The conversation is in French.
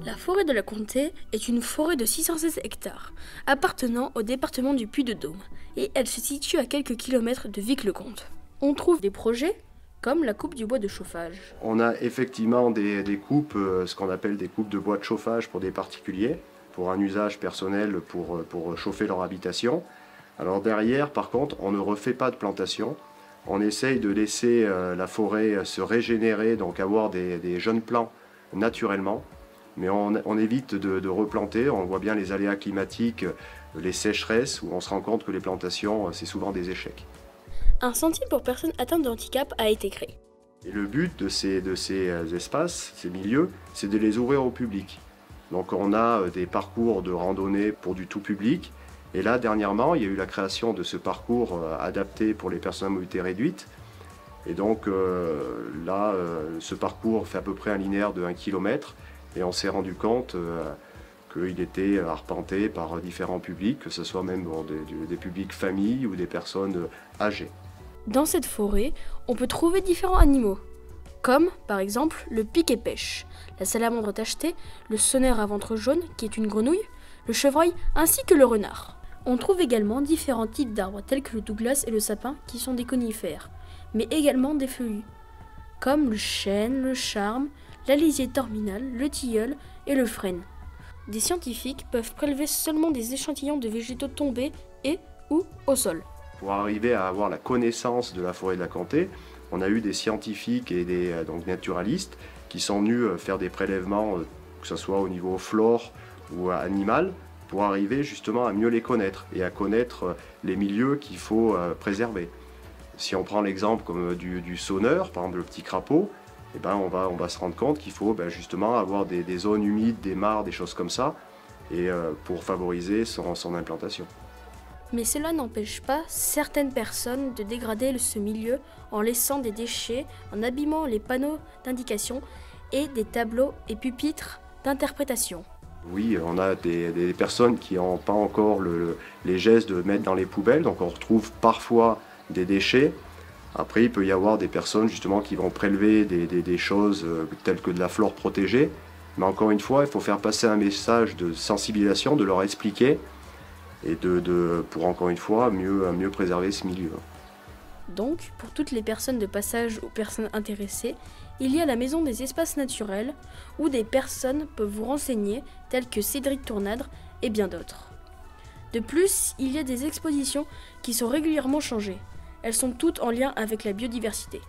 La forêt de la Comté est une forêt de 616 hectares, appartenant au département du Puy-de-Dôme, et elle se situe à quelques kilomètres de Vic-le-Comte. On trouve des projets comme la coupe du bois de chauffage. On a effectivement des coupes, ce qu'on appelle des coupes de bois de chauffage pour des particuliers, pour un usage personnel pour chauffer leur habitation. Alors derrière, par contre, on ne refait pas de plantation. On essaye de laisser la forêt se régénérer, donc avoir des jeunes plants naturellement. Mais on évite de replanter. On voit bien les aléas climatiques, les sécheresses, où on se rend compte que les plantations, c'est souvent des échecs. Un sentier pour personnes atteintes de handicap a été créé. Et le but de ces espaces, ces milieux, c'est de les ouvrir au public. Donc on a des parcours de randonnée pour du tout public. Et là, dernièrement, il y a eu la création de ce parcours adapté pour les personnes à mobilité réduite. Et donc ce parcours fait à peu près un linéaire de 1 km. Et on s'est rendu compte qu'il était arpenté par différents publics, que ce soit même des publics familles ou des personnes âgées. Dans cette forêt, on peut trouver différents animaux, comme par exemple le pic-et-pêche, la salamandre tachetée, le sonneur à ventre jaune qui est une grenouille, le chevreuil ainsi que le renard. On trouve également différents types d'arbres tels que le douglas et le sapin qui sont des conifères, mais également des feuillus, comme le chêne, le charme, l'alisier terminal, le tilleul et le frêne. Des scientifiques peuvent prélever seulement des échantillons de végétaux tombés et ou au sol. Pour arriver à avoir la connaissance de la forêt de la Comté, on a eu des scientifiques et des naturalistes qui sont venus faire des prélèvements, que ce soit au niveau flore ou animal, pour arriver justement à mieux les connaître et à connaître les milieux qu'il faut préserver. Si on prend l'exemple comme du sonneur, par exemple le petit crapaud, eh ben on va se rendre compte qu'il faut justement avoir des zones humides, des mares, des choses comme ça, et pour favoriser son implantation. Mais cela n'empêche pas certaines personnes de dégrader ce milieu en laissant des déchets, en abîmant les panneaux d'indication et des tableaux et pupitres d'interprétation. Oui, on a des personnes qui n'ont pas encore les gestes de mettre dans les poubelles, donc on retrouve parfois des déchets. Après, il peut y avoir des personnes justement qui vont prélever des choses telles que de la flore protégée. Mais encore une fois, il faut faire passer un message de sensibilisation, de leur expliquer et pour encore une fois mieux préserver ce milieu. Donc, pour toutes les personnes de passage ou personnes intéressées, il y a la Maison des Espaces Naturels où des personnes peuvent vous renseigner, telles que Cédric Tournadre et bien d'autres. De plus, il y a des expositions qui sont régulièrement changées. Elles sont toutes en lien avec la biodiversité.